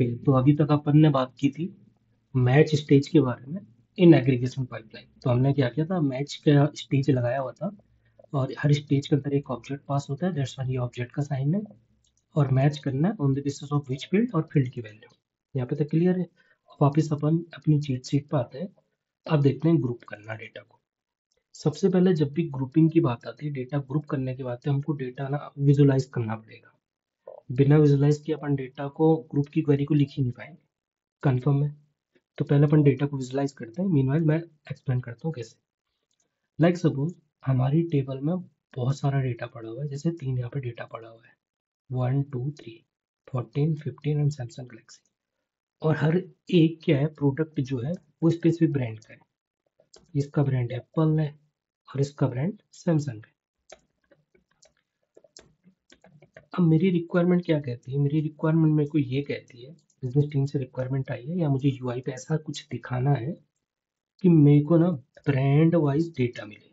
Okay, तो अभी तक अपन ने बात की थी मैच स्टेज के बारे में इन एग्रीगेशन पाइपलाइन। तो हमने क्या किया था, मैच का स्टेज लगाया हुआ था और हर स्टेज के अंदर एक ऑब्जेक्ट पास होता है, दैट्स व्हाई ये ऑब्जेक्ट का साइन है, और मैच करना है on the basis of which field और फील्ड की वैल्यू। यहाँ पे तक क्लियर है। वापस अपन अपनी चीट शीट पर आते हैं। अब देखते हैं ग्रुप करना डेटा को। सबसे पहले जब भी ग्रुपिंग की बात आती है, डेटा ग्रुप करने की बात है, हमको डेटा ना विजुलाइज करना पड़ेगा। बिना विजुलाइज किए अपन डेटा को ग्रुप की क्वेरी को लिख ही नहीं पाएंगे। कंफर्म है? तो पहले अपन डेटा को विजुलाइज करते हैं, मीनवाइल मैं एक्सप्लेन करता हूँ कैसे। लाइक सपोज हमारी टेबल में बहुत सारा डेटा पड़ा हुआ है, जैसे 3 यहाँ पे डेटा पड़ा हुआ है, 1 2 3 14 15 एंड सैमसंग गैलेक्सी। और हर एक क्या है, प्रोडक्ट जो है वो स्पेसिफिक ब्रांड का है। इसका ब्रांड एप्पल है और इसका ब्रांड सैमसंग है। अब मेरी रिक्वायरमेंट क्या कहती है, मेरी रिक्वायरमेंट मेरे को ये कहती है, बिजनेस टीम से रिक्वायरमेंट आई है या मुझे यूआई पे ऐसा कुछ दिखाना है कि मेरे को ना ब्रांड वाइज डेटा मिले।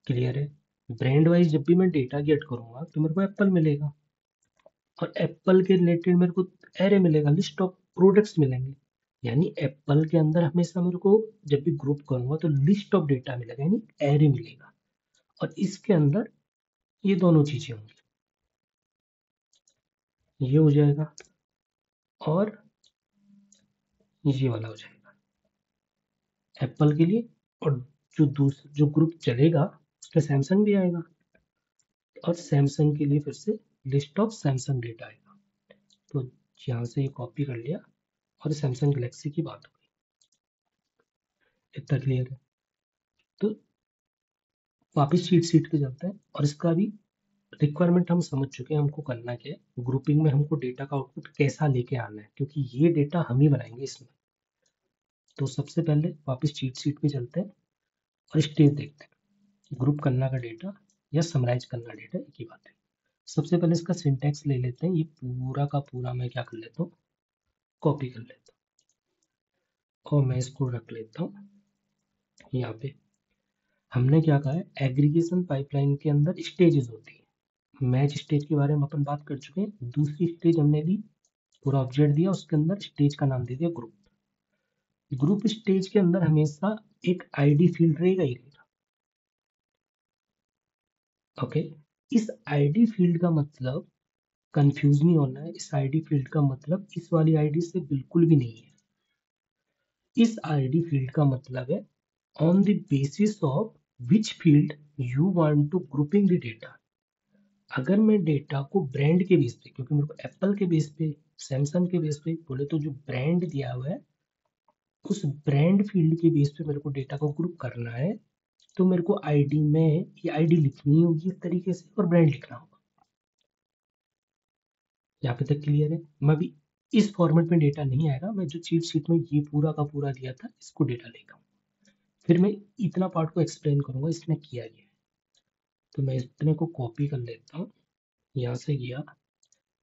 क्लियर है? ब्रांड वाइज जब भी मैं डेटा गेट करूंगा तो मेरे को एप्पल मिलेगा, और एप्पल के रिलेटेड मेरे को एरे मिलेगा, लिस्ट ऑफ प्रोडक्ट्स मिलेंगे। यानी एप्पल के अंदर हमेशा मेरे को जब भी ग्रुप करूंगा तो लिस्ट ऑफ डेटा मिलेगा, यानी एरे मिलेगा, और इसके अंदर ये दोनों चीजें होंगी, ये हो जाएगा और ये वाला हो जाएगा एप्पल के लिए। और जो ग्रुप चलेगा उसमें सैमसंग भी आएगा, और सैमसंग के लिए फिर से लिस्ट ऑफ सैमसंग डेटा आएगा। तो यहाँ से ये कॉपी कर लिया और सैमसंग गैलेक्सी की बात हो गई। इतना क्लियर है? तो वापस शीट पे चलते हैं, और इसका भी रिक्वायरमेंट हम समझ चुके हैं, हमको करना क्या है, ग्रुपिंग में हमको डेटा का आउटपुट कैसा लेके आना है, क्योंकि ये डेटा हम ही बनाएंगे इसमें। तो सबसे पहले वापस शीट पे चलते हैं और स्टेज देखते हैं। ग्रुप करना का डेटा या समराइज करना डेटा एक ही बात है। सबसे पहले इसका सिंटैक्स ले लेते हैं, ये पूरा का पूरा मैं क्या कर लेता हूँ, कॉपी कर लेता हूँ, और मैं इसको रख लेता हूँ यहाँ पे। हमने क्या कहा है, एग्रीगेशन पाइपलाइन के अंदर स्टेजेस होती है। मैच स्टेज के बारे में अपन बात कर चुके हैं। दूसरी स्टेज हमने ली, पूरा ऑब्जेक्ट दिया, उसके अंदर स्टेज का नाम दे दिया ग्रुप। ग्रुप स्टेज के अंदर हमेशा एक आईडी फील्ड रहेगा ही रहेगा। ओके, इस आईडी फील्ड का मतलब, कंफ्यूज नहीं होना है, इस आईडी फील्ड का मतलब इस वाली आईडी से बिल्कुल भी नहीं है। इस आईडी फील्ड का मतलब है on the basis of which field you want to grouping the data. अगर मैं डेटा को ब्रांड के बेस पे, क्योंकि मेरे को एप्पल के बेस पे, सैमसंग के बेस पे बोले, तो जो ब्रांड दिया हुआ है उस ब्रांड फील्ड के बेस पे मेरे को डेटा को ग्रुप करना है, तो मेरे को आईडी में ये आईडी लिखनी होगी इस तरीके से, और ब्रांड लिखना होगा। यहाँ पे तक क्लियर है? मैं भी इस फॉर्मेट में डेटा नहीं आएगा, मैं जो चीट शीट में ये पूरा का पूरा दिया था इसको डेटा लेगा, फिर मैं इतना पार्ट को एक्सप्लेन करूंगा इसमें किया गया है। तो मैं इतने को कॉपी कर लेता हूँ, यहाँ से गया,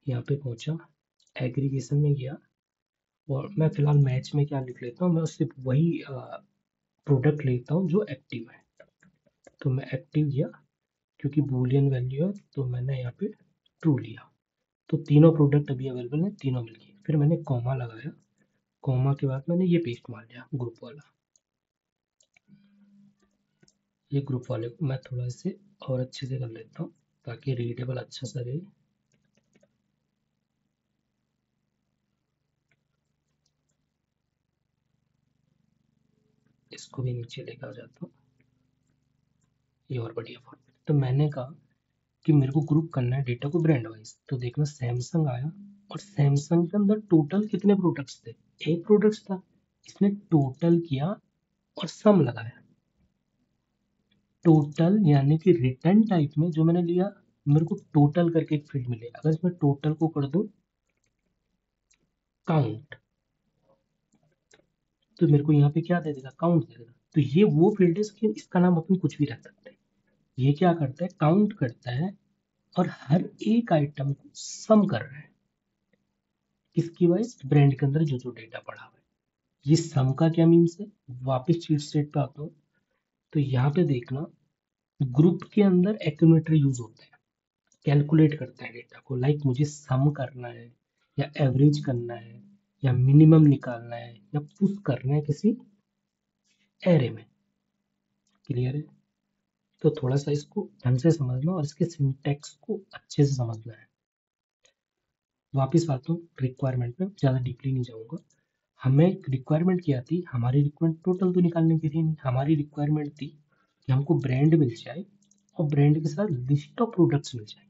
यहाँ पे पहुंचा, एग्रीगेशन में गया, और मैं फिलहाल मैच में क्या लिख लेता हूँ, मैं सिर्फ वही प्रोडक्ट लेता हूँ जो एक्टिव है। तो मैं एक्टिव किया, क्योंकि बूलियन वैल्यू है तो मैंने यहाँ पे ट्रू लिया। तो तीनों प्रोडक्ट अभी अवेलेबल है, तीनों मिल गए। फिर मैंने कॉमा लगाया, कॉमा के बाद मैंने ये पेस्ट मार दिया ग्रुप वाला। ये ग्रुप वाले को मैं थोड़ा इसे और अच्छे से कर लेता हूँ ताकि रीडेबल अच्छा सा रहे। इसको भी नीचे लेकर आ जाता हूँ, ये और बढ़िया फॉर्मेट। तो मैंने कहा कि मेरे को ग्रुप करना है डेटा को ब्रांड वाइज। तो देखना सैमसंग आया, और सैमसंग के अंदर टोटल कितने प्रोडक्ट्स थे, एक प्रोडक्ट था। इसने टोटल किया और सम लगाया। टोटल यानी कि रिटर्न टाइप में जो मैंने लिया, मेरे को टोटल करके एक फील्ड मिले। अगर इसमें टोटल को कर दूं काउंट, तो मेरे को यहाँ पे क्या दे देगा, काउंट दे देगा। तो ये वो फील्ड है, इसका नाम अपन कुछ भी रख सकते हैं। ये क्या करता है, काउंट करता है और हर एक आइटम को सम कर रहा है, किसकी वाइज, ब्रांड के अंदर जो जो डेटा पड़ा हुआ है। ये सम का क्या मीन्स है, वापस चीट सेट पे आता हूँ। तो यहाँ पे देखना, ग्रुप के अंदर एक्यूमुलेटर यूज होते हैं। कैलकुलेट करता है डेटा को, लाइक मुझे सम करना है या एवरेज करना है या मिनिमम निकालना है या पुश करना है किसी एरे में। क्लियर है? तो थोड़ा सा इसको ढंग से समझना और इसके सिंटैक्स को अच्छे से समझना है। वापिस आता हूँ रिक्वायरमेंट में, ज़्यादा डीपली नहीं जाऊँगा। हमें रिक्वायरमेंट क्या थी? हमारी रिक्वायरमेंट टोटल तो निकालने की थी नहीं, हमारी रिक्वायरमेंट थी कि हमको ब्रांड मिल जाए और ब्रांड के साथ लिस्ट ऑफ प्रोडक्ट्स मिल जाए।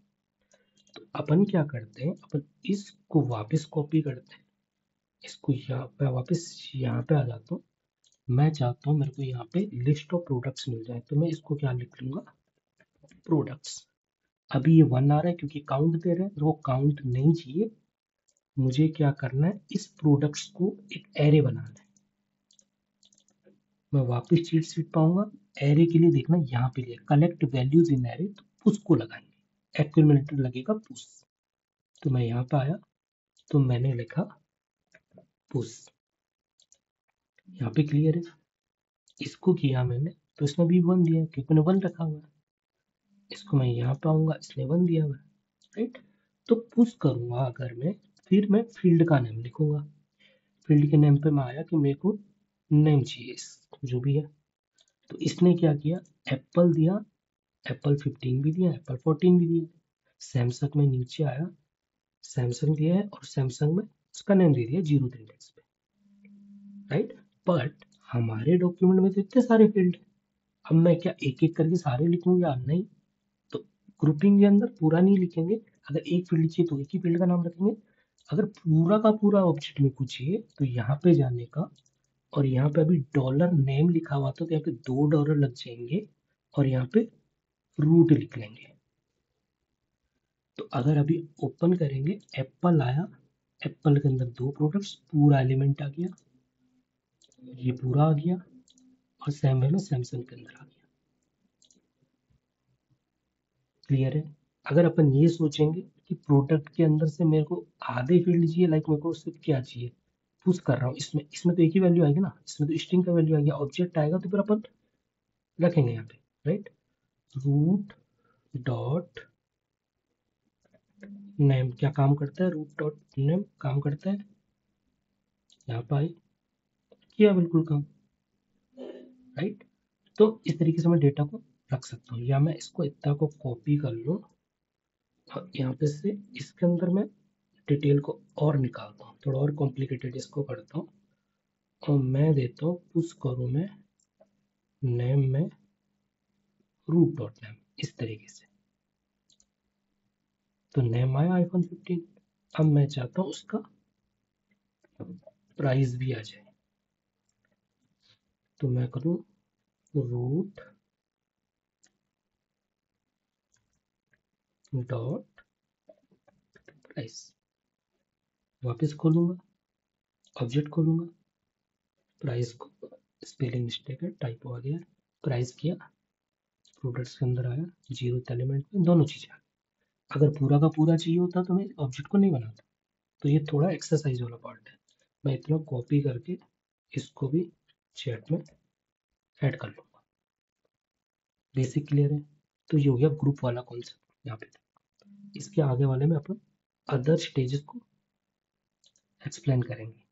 तो अपन क्या करते हैं, अपन इसको वापस कॉपी करते हैं, इसको यहाँ पे वापस यहाँ पे आ जाता हूँ। मैं चाहता हूँ मेरे को यहाँ पे लिस्ट ऑफ प्रोडक्ट्स मिल जाए, तो मैं इसको क्या लिख लूँगा, प्रोडक्ट्स। अभी ये 1 आ रहा है क्योंकि काउंट दे रहे हैं, तो वो काउंट नहीं चाहिए। मुझे क्या करना है, इस प्रोडक्ट्स को एक एरे बनाना है। मैं वापस चीट शीट पाऊंगा, एरे के लिए देखना यहाँ पे लिया कलेक्ट वैल्यूज इन एरे, तो पुश को लगाएंगे, एक्यूमुलेटर लगेगा पुश। तो मैं यहाँ पे आया तो मैंने लिखा पुश, यहाँ पे क्लियर है। इसको किया मैंने तो इसने भी 1 दिया क्योंकि मैंने 1 रखा हुआ है। इसको मैं यहाँ पे आऊंगा, इसने 1 दिया हुआ है, राइट। तो पुश करूंगा अगर मैं, फिर मैं फील्ड का नेम लिखूंगा। फील्ड के नेम पे मैं आया कि मेरे को नेम चाहिए जो भी है। तो इसने क्या किया, एप्पल दिया, एप्पल 15 भी दिया, एप्पल 14 भी दिया। सैमसंग में नीचे आया, सैमसंग दिया है और सैमसंग में उसका नेम दे दिया 0 इंडेक्स पे, राइट। बट हमारे डॉक्यूमेंट में तो इतने सारे फील्ड है, अब मैं क्या एक एक करके सारे लिखूं या नहीं? तो ग्रुपिंग के अंदर पूरा नहीं लिखेंगे, अगर एक फील्ड चाहिए तो एक ही फील्ड का नाम रखेंगे। अगर पूरा का पूरा ऑब्जेक्ट में कुछ चाहिए तो यहाँ पे जाने का, और यहाँ पे अभी डॉलर नेम लिखा हुआ था तो यहाँ पे $2 लग जाएंगे और यहाँ पे रूट लिख लेंगे। तो अगर अभी ओपन करेंगे, एप्पल आया, एप्पल के अंदर 2 प्रोडक्ट्स, पूरा एलिमेंट आ गया, ये पूरा आ गया, और सेम वे में सैमसंग के अंदर आ गया। क्लियर है? अगर अपन ये सोचेंगे कि प्रोडक्ट के अंदर से मेरे को आधे फील्ड चाहिए, लाइक मेरे को सिर्फ क्या चाहिए, पुश कर रहा हूँ, इसमें इसमें तो एक ही वैल्यू आएगी ना, इसमें तो स्ट्रिंग का वैल्यू आएगा, ऑब्जेक्ट आएगा, तो फिर अपन रखेंगे यहाँ पे, राइट। रूट डॉट नेम क्या काम करता है, रूट डॉट नेम काम करता है, यहाँ पे आई किया बिल्कुल काम, राइट। तो इस तरीके से मैं डेटा को रख सकता हूँ, या मैं इसको इतना को कॉपी कर लूँ और यहाँ पे से इसके अंदर मैं डिटेल को और निकालता हूँ, थोड़ा और कॉम्प्लिकेटेड इसको करता हूँ और मैं देता हूँ पुश करूँ मैं नेम में रूट डॉट नेम, इस तरीके से। तो नेम आया आईफोन 15, अब मैं चाहता हूँ उसका प्राइस भी आ जाए, तो मैं करूँ रूट डॉट प्राइस, वापस खोलूंगा, ऑब्जेक्ट खोलूंगा, प्राइस को स्पेलिंग मिस्टेक है, टाइपो आ गया, प्राइस किया, प्रोडक्ट्स के अंदर आया, 0th एलिमेंट में दोनों चीजें आ गई। अगर पूरा का पूरा चाहिए होता तो मैं ऑब्जेक्ट को नहीं बनाता। तो ये थोड़ा एक्सरसाइज वाला पार्ट है, मैं इतना कॉपी करके इसको भी चैट में ऐड कर लूंगा। बेसिक क्लियर है? तो ये हो गया ग्रुप वाला कॉन्सेप्ट यहाँ पे। इसके आगे वाले में अपन अदर स्टेजेस को एक्सप्लेन करेंगे।